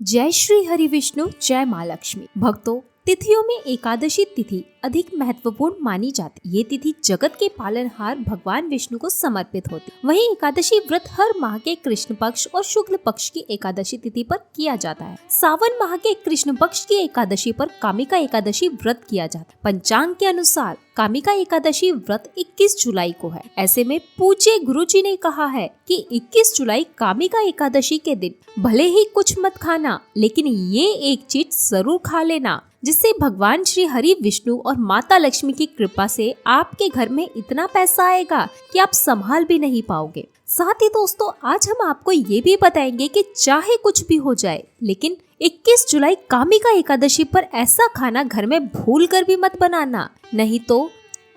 जय श्री हरि विष्णु, जय माँ लक्ष्मी। भक्तों, तिथियों में एकादशी तिथि अधिक महत्वपूर्ण मानी जाती। ये तिथि जगत के पालनहार भगवान विष्णु को समर्पित होती। वहीं एकादशी व्रत हर माह के कृष्ण पक्ष और शुक्ल पक्ष की एकादशी तिथि पर किया जाता है। सावन माह के कृष्ण पक्ष की एकादशी पर कामिका एकादशी व्रत किया जाता है। पंचांग के अनुसार कामिका एकादशी व्रत 21 जुलाई को है। ऐसे में पूज्य गुरु जी ने कहा है कि 21 जुलाई कामिका एकादशी के दिन भले ही कुछ मत खाना, लेकिन ये एक चीज जरूर खा लेना, जिससे भगवान श्री हरि विष्णु और माता लक्ष्मी की कृपा से आपके घर में इतना पैसा आएगा कि आप संभाल भी नहीं पाओगे। साथ ही दोस्तों, आज हम आपको ये भी बताएंगे कि चाहे कुछ भी हो जाए, लेकिन 21 जुलाई कामिका एकादशी पर ऐसा खाना घर में भूल कर भी मत बनाना, नहीं तो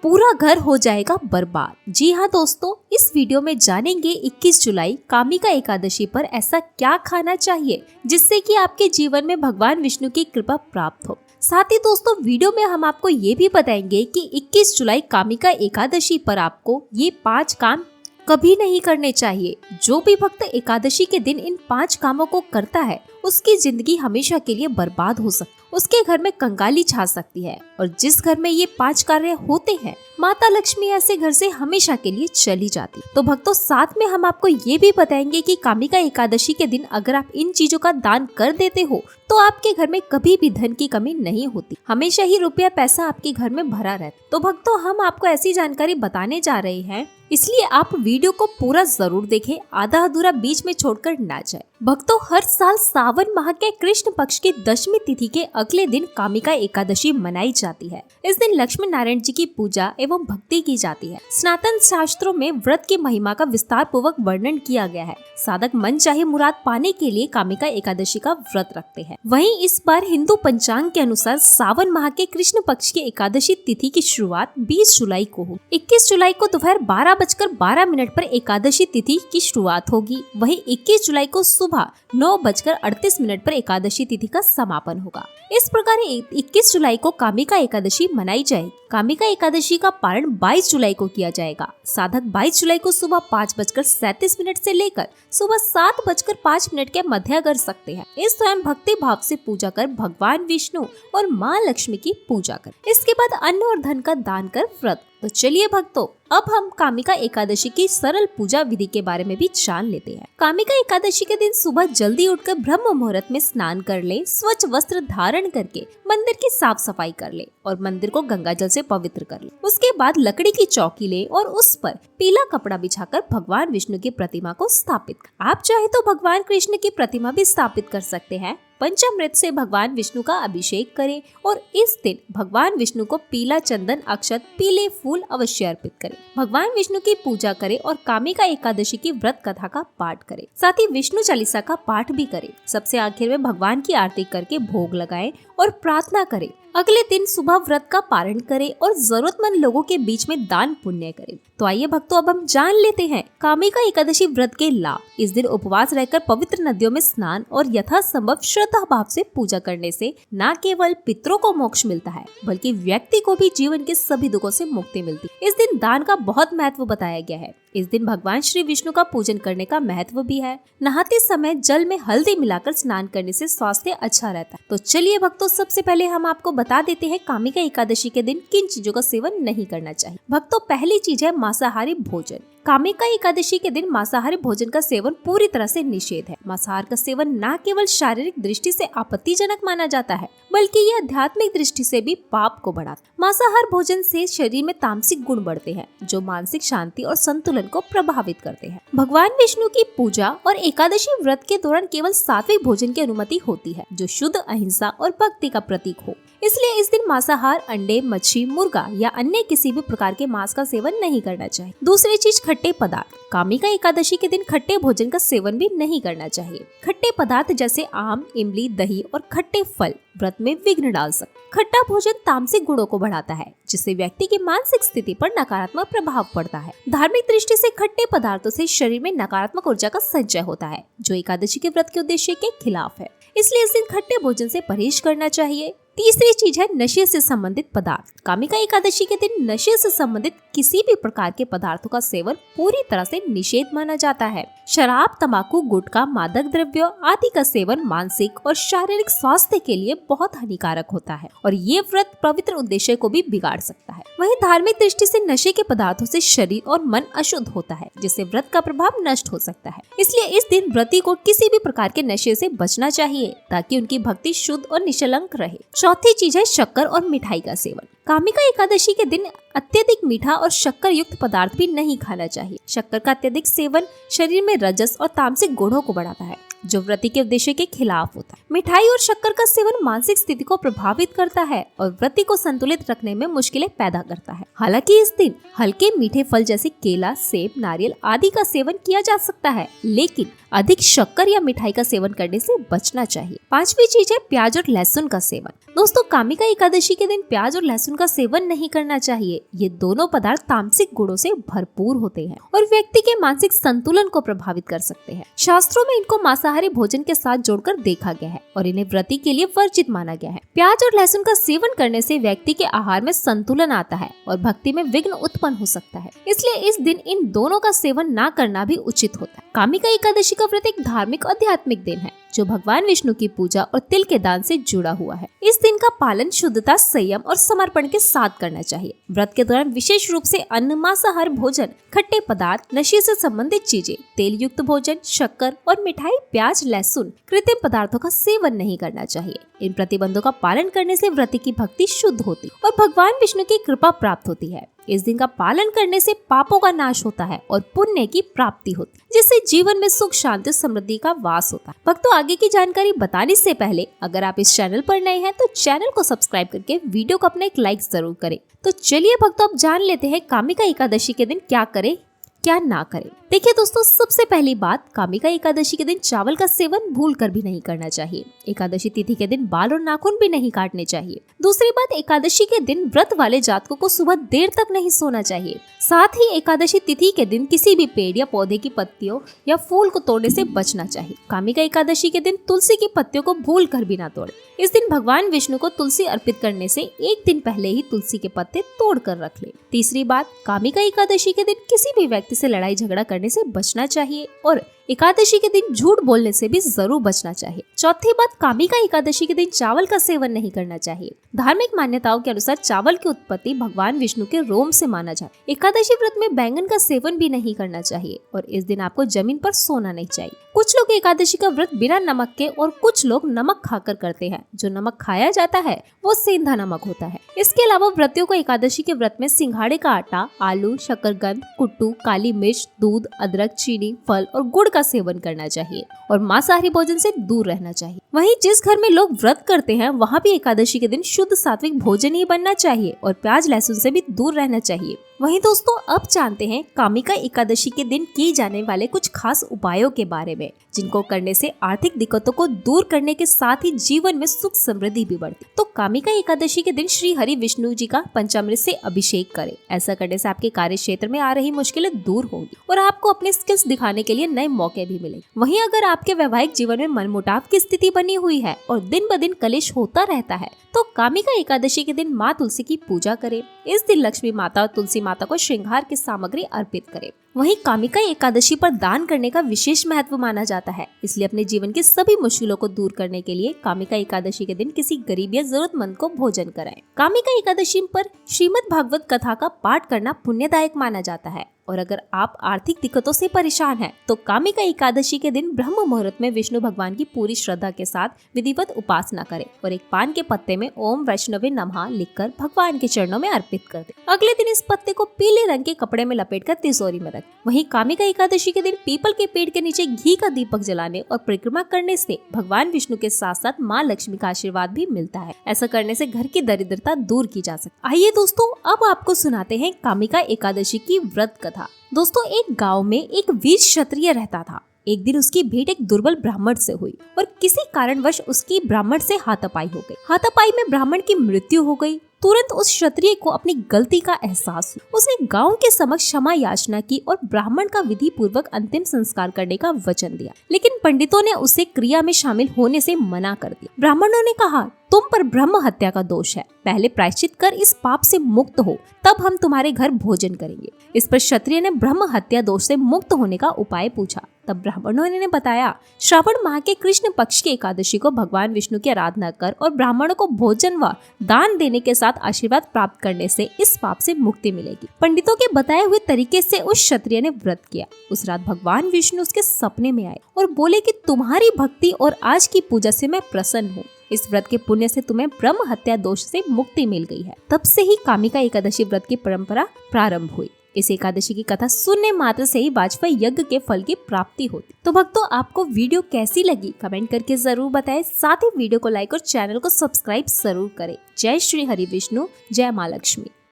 पूरा घर हो जाएगा बर्बाद। जी हाँ दोस्तों, इस वीडियो में जानेंगे 21 जुलाई कामिका एकादशी पर ऐसा क्या खाना चाहिए जिससे कि आपके जीवन में भगवान विष्णु की कृपा प्राप्त हो। साथ ही दोस्तों, वीडियो में हम आपको ये भी बताएंगे कि 21 जुलाई कामिका एकादशी पर आपको ये 5 काम कभी नहीं करने चाहिए। जो भी भक्त एकादशी के दिन इन 5 कामों को करता है, उसकी जिंदगी हमेशा के लिए बर्बाद हो सकती है, उसके घर में कंगाली छा सकती है। और जिस घर में ये 5 कार्य होते हैं, माता लक्ष्मी ऐसे घर से हमेशा के लिए चली जाती। तो भक्तों, साथ में हम आपको ये भी बताएंगे कि कामिका एकादशी के दिन अगर आप इन चीजों का दान कर देते हो तो आपके घर में कभी भी धन की कमी नहीं होती, हमेशा ही रुपया पैसा आपके घर में भरा रहता। तो भक्तों, हम आपको ऐसी जानकारी बताने जा रहे हैं, इसलिए आप वीडियो को पूरा जरूर देखें, आधा अधूरा बीच में छोड़कर ना जाए। भक्तों, हर साल सावन माह के कृष्ण पक्ष की दशमी तिथि के अगले दिन कामिका एकादशी मनाई जाती है। इस दिन लक्ष्मी नारायण जी की पूजा एवं भक्ति की जाती है। सनातन शास्त्रों में व्रत की महिमा का विस्तार पूर्वक वर्णन किया गया है। साधक मन चाहे मुराद पाने के लिए कामिका एकादशी का व्रत रखते हैं। वहीं इस बार हिंदू पंचांग के अनुसार सावन माह के कृष्ण पक्ष की एकादशी तिथि की शुरुआत 20 जुलाई को होगी। 21 जुलाई को दोपहर 12:12 पर एकादशी तिथि की शुरुआत होगी। वहीं 21 जुलाई को सुबह 9:38 पर एकादशी तिथि का समापन होगा। इस प्रकार 21 जुलाई को कामिका एकादशी मनाई जाएगी। कामिका एकादशी का पारण 22 जुलाई को किया जाएगा। साधक 22 जुलाई को सुबह 5:37 से लेकर सुबह 7:05 के मध्य कर सकते हैं। इस दौरान भक्ति भाव से पूजा कर भगवान विष्णु और माँ लक्ष्मी की पूजा कर, इसके बाद अन्न और धन का दान कर व्रत। तो चलिए भक्तों, अब हम कामिका एकादशी की सरल पूजा विधि के बारे में भी जान लेते हैं। कामिका एकादशी के दिन सुबह जल्दी उठकर ब्रह्म मुहूर्त में स्नान कर ले, स्वच्छ वस्त्र धारण करके मंदिर की साफ सफाई कर ले और मंदिर को गंगा जल से पवित्र कर ले। उसके बाद लकड़ी की चौकी ले और उस पर पीला कपड़ा बिछाकर भगवान विष्णु की प्रतिमा को स्थापित कर। आप चाहे तो भगवान कृष्ण की प्रतिमा भी स्थापित कर सकते हैं। पंचामृत से भगवान विष्णु का अभिषेक करें और इस दिन भगवान विष्णु को पीला चंदन, अक्षत, पीले फूल अवश्य अर्पित करें। भगवान विष्णु की पूजा करें और कामिका एकादशी की व्रत कथा का पाठ करें। साथ ही विष्णु चालीसा का पाठ भी करें। सबसे आखिर में भगवान की आरती करके भोग लगाएं और प्रार्थना करें। अगले दिन सुबह व्रत का पारण करें और जरूरतमंद लोगों के बीच में दान पुण्य करें। तो आइए भक्तों, अब हम जान लेते हैं कामिका एकादशी व्रत के लाभ। इस दिन उपवास रहकर पवित्र नदियों में स्नान और यथासंभव श्रद्धा भाव से पूजा करने से न केवल पितरों को मोक्ष मिलता है, बल्कि व्यक्ति को भी जीवन के सभी दुखों से मुक्ति मिलती है। इस दिन दान का बहुत महत्व बताया गया है। इस दिन भगवान श्री विष्णु का पूजन करने का महत्व भी है। नहाते समय जल में हल्दी मिलाकर स्नान करने से स्वास्थ्य अच्छा रहता है। तो चलिए भक्तों, सबसे पहले हम आपको बता देते हैं कामिका एकादशी के दिन किन चीजों का सेवन नहीं करना चाहिए। भक्तों, पहली चीज है मांसाहारी भोजन। कामिका एकादशी के दिन मांसाहारी भोजन का सेवन पूरी तरह से निषेध है। मांसाहार का सेवन न केवल शारीरिक दृष्टि से आपत्तिजनक माना जाता है, बल्कि यह आध्यात्मिक दृष्टि से भी पाप को बढ़ाता है। मांसाहार भोजन से शरीर में तामसिक गुण बढ़ते हैं, जो मानसिक शांति और संतुलन को प्रभावित करते हैं। भगवान विष्णु की पूजा और एकादशी व्रत के दौरान केवल सात्विक भोजन की अनुमति होती है, जो शुद्ध अहिंसा और भक्ति का प्रतीक हो। इसलिए इस दिन मांसाहार, अंडे, मच्छी, मुर्गा या अन्य किसी भी प्रकार के मांस का सेवन नहीं करना चाहिए। दूसरी चीज, खट्टे पदार्थ। कामिका एकादशी के दिन खट्टे भोजन का सेवन भी नहीं करना चाहिए। खट्टे पदार्थ जैसे आम, इमली, दही और खट्टे फल व्रत में विघ्न डाल सकते। खट्टा भोजन तामसिक गुणों को बढ़ाता है, जिससे व्यक्ति की मानसिक स्थिति पर नकारात्मक प्रभाव पड़ता है। धार्मिक दृष्टि से खट्टे पदार्थों से शरीर में नकारात्मक ऊर्जा का संचय होता है, जो एकादशी के व्रत के उद्देश्य के खिलाफ है। इसलिए इस दिन खट्टे भोजन से परहेज करना चाहिए। तीसरी चीज है नशे से संबंधित पदार्थ। कामिका एकादशी के दिन नशे से संबंधित किसी भी प्रकार के पदार्थों का सेवन पूरी तरह से निषेध माना जाता है। शराब, तंबाकू, गुटखा, मादक द्रव्य आदि का सेवन मानसिक और शारीरिक स्वास्थ्य के लिए बहुत हानिकारक होता है और ये व्रत पवित्र उद्देश्य को भी बिगाड़ सकता है। वहीं धार्मिक दृष्टि से नशे के पदार्थों से शरीर और मन अशुद्ध होता है, जिससे व्रत का प्रभाव नष्ट हो सकता है। इसलिए इस दिन व्रती को किसी भी प्रकार के नशे से बचना चाहिए ताकि उनकी भक्ति शुद्ध और निष्कलंक रहे। चौथी चीज है शक्कर और मिठाई का सेवन। कामिका एकादशी के दिन अत्यधिक मीठा और शक्कर युक्त पदार्थ भी नहीं खाना चाहिए। शक्कर का अत्यधिक सेवन शरीर में रजस और तामसिक गुणों को बढ़ाता है, जो व्रती के उद्देश्य के खिलाफ होता है। मिठाई और शक्कर का सेवन मानसिक स्थिति को प्रभावित करता है और व्रती को संतुलित रखने में मुश्किलें पैदा करता है। हालांकि इस दिन हल्के मीठे फल जैसे केला, सेब, नारियल आदि का सेवन किया जा सकता है, लेकिन अधिक शक्कर या मिठाई का सेवन करने से बचना चाहिए। पांचवी चीज है प्याज और लहसुन का सेवन। दोस्तों, कामिका एकादशी के दिन प्याज और लहसुन का सेवन नहीं करना चाहिए। ये दोनों पदार्थ तामसिक गुणों से भरपूर होते हैं और व्यक्ति के मानसिक संतुलन को प्रभावित कर सकते हैं। शास्त्रों में इनको मांसाहारी भोजन के साथ जोड़कर देखा गया है और इन्हें व्रती के लिए वर्जित माना गया है। प्याज और लहसुन का सेवन करने से व्यक्ति के आहार में संतुलन आता है और भक्ति में विघ्न उत्पन्न हो सकता है। इसलिए इस दिन इन दोनों का सेवन न करना भी उचित होता है। कामिका एकादशी का व्रत एक धार्मिक आध्यात्मिक दिन है जो भगवान विष्णु की पूजा और तिल के दान से जुड़ा हुआ है। इस दिन का पालन शुद्धता, संयम और समर्पण के साथ करना चाहिए। व्रत के दौरान विशेष रूप से अन्न, मांसाहार भोजन, खट्टे पदार्थ, नशे से संबंधित चीजें, तेल युक्त भोजन, शक्कर और मिठाई, प्याज, लहसुन, कृत्रिम पदार्थों का सेवन नहीं करना चाहिए। इन प्रतिबंधों का पालन करने से व्रती की भक्ति शुद्ध होती और भगवान विष्णु की कृपा प्राप्त होती है। इस दिन का पालन करने से पापों का नाश होता है और पुण्य की प्राप्ति होती है, जिससे जीवन में सुख, शांति, समृद्धि का वास होता है। भक्तों, आगे की जानकारी बताने से पहले अगर आप इस चैनल पर नए हैं तो चैनल को सब्सक्राइब करके वीडियो को अपना एक लाइक जरूर करें। तो चलिए भक्तों, अब जान लेते हैं कामिका एकादशी के दिन क्या करें, क्या ना करें। देखिए दोस्तों, सबसे पहली बात, कामिका एकादशी के दिन चावल का सेवन भूल कर भी नहीं करना चाहिए। एकादशी तिथि के दिन बाल और नाखून भी नहीं काटने चाहिए। दूसरी बात, एकादशी के दिन व्रत वाले जातकों को सुबह देर तक नहीं सोना चाहिए। साथ ही एकादशी तिथि के दिन किसी भी पेड़ या पौधे की पत्तियों या फूल को तोड़ने से बचना चाहिए। कामिका एकादशी के दिन तुलसी की पत्तियों को भूल कर भी ना तोड़े। इस दिन भगवान विष्णु को तुलसी अर्पित करने से एक दिन पहले ही तुलसी के पत्ते तोड़ कर रख ले। तीसरी बात, कामिका एकादशी के दिन किसी भी व्यक्ति से लड़ाई झगड़ा करने से बचना चाहिए और एकादशी के दिन झूठ बोलने से भी जरूर बचना चाहिए। चौथी बात, कामिका एकादशी के दिन चावल का सेवन नहीं करना चाहिए। धार्मिक मान्यताओं के अनुसार चावल की उत्पत्ति भगवान विष्णु के रोम से माना जाता है। एकादशी व्रत में बैंगन का सेवन भी नहीं करना चाहिए और इस दिन आपको जमीन पर सोना नहीं चाहिए। कुछ लोग एकादशी का व्रत बिना नमक के और कुछ लोग नमक खाकर करते हैं। जो नमक खाया जाता है वो सेंधा नमक होता है। इसके अलावा व्रतियों को एकादशी के व्रत में सिंघाड़े का आटा, आलू, शकरकंद, कुट्टू, काली मिर्च, दूध, अदरक, चीनी, फल और गुड़ का सेवन करना चाहिए और मांसाहारी भोजन से दूर रहना चाहिए। वहीं जिस घर में लोग व्रत करते हैं वहाँ भी एकादशी के दिन शुद्ध सात्विक भोजन ही बनना चाहिए और प्याज लहसुन से भी दूर रहना चाहिए। वहीं दोस्तों, अब जानते हैं कामिका एकादशी के दिन किए जाने वाले कुछ खास उपायों के बारे में, जिनको करने से आर्थिक दिक्कतों को दूर करने के साथ ही जीवन में सुख समृद्धि भी बढ़ती। तो कामिका एकादशी के दिन श्री हरि विष्णु जी का पंचामृत से अभिषेक करें। ऐसा करने से आपके कार्य क्षेत्र में आ रही मुश्किलें दूर होंगी और आपको अपने स्किल्स दिखाने के लिए नए मौके भी मिलेंगे। वहीं अगर आपके वैवाहिक जीवन में मनमुटाव की स्थिति बनी हुई है और दिन ब दिन कलेश होता रहता है तो कामिका एकादशी के दिन माँ तुलसी की पूजा करें। इस दिन लक्ष्मी माता और तुलसी माता को श्रृंगार की सामग्री अर्पित करें। वहीं कामिका एकादशी पर दान करने का विशेष महत्व माना जाता है, इसलिए अपने जीवन की सभी मुश्किलों को दूर करने के लिए कामिका एकादशी के दिन किसी गरीब या जरूरतमंद को भोजन कराएं। कामिका एकादशी पर श्रीमद् भागवत कथा का पाठ करना पुण्यदायक माना जाता है और अगर आप आर्थिक दिक्कतों से परेशान हैं तो कामिका एकादशी के दिन ब्रह्म मुहूर्त में विष्णु भगवान की पूरी श्रद्धा के साथ विधिवत उपासना करें और एक पान के पत्ते में ओम वैष्णवे नमः लिखकर भगवान के चरणों में अर्पित कर दें। अगले दिन इस पत्ते को पीले रंग के कपड़े में लपेटकर तिजोरी में रखें। वहीं कामिका एकादशी के दिन पीपल के पेड़ के नीचे घी का दीपक जलाने और परिक्रमा करने से भगवान विष्णु के साथ साथ माँ लक्ष्मी का आशीर्वाद भी मिलता है। ऐसा करने से घर की दरिद्रता दूर की जा सकती है। आइए दोस्तों, अब आपको सुनाते हैं कामिका एकादशी की व्रत कथा। दोस्तों, एक गांव में एक वीर क्षत्रिय रहता था। एक दिन उसकी भेंट एक दुर्बल ब्राह्मण से हुई और किसी कारणवश उसकी ब्राह्मण से हाथापाई हो गई। हाथापाई में ब्राह्मण की मृत्यु हो गई। तुरंत उस क्षत्रिय को अपनी गलती का एहसास हुआ। उसने गांव के समक्ष क्षमा याचना की और ब्राह्मण का विधि पूर्वक अंतिम संस्कार करने का वचन दिया, लेकिन पंडितों ने उसे क्रिया में शामिल होने से मना कर दिया। ब्राह्मणों ने कहा, तुम पर ब्रह्म हत्या का दोष है, पहले प्रायश्चित कर इस पाप से मुक्त हो, तब हम तुम्हारे घर भोजन करेंगे। इस पर क्षत्रिय ने ब्रह्म हत्या दोष से मुक्त होने का उपाय पूछा। तब ब्राह्मणों ने बताया, श्रावण माह के कृष्ण पक्ष की एकादशी को भगवान विष्णु की आराधना कर और ब्राह्मणों को भोजन व दान देने के साथ आशीर्वाद प्राप्त करने से इस पाप से मुक्ति मिलेगी। पंडितों के बताए हुए तरीके से उस क्षत्रिय ने व्रत किया। उस रात भगवान विष्णु उसके सपने में आए और बोले कि तुम्हारी भक्ति और आज की पूजा से मैं प्रसन्न हूँ। इस व्रत के पुण्य से तुम्हें ब्रह्म हत्या दोष से मुक्ति मिल गई है। तब से ही कामिका एकादशी व्रत की परंपरा प्रारंभ हुई। इस एकादशी की कथा सुनने मात्र से ही वाजपेयी यज्ञ के फल की प्राप्ति होती। तो भक्तों, आपको वीडियो कैसी लगी कमेंट करके जरूर बताएं। साथ ही वीडियो को लाइक और चैनल को सब्सक्राइब जरूर करें। जय श्री हरि विष्णु, जय माँ लक्ष्मी।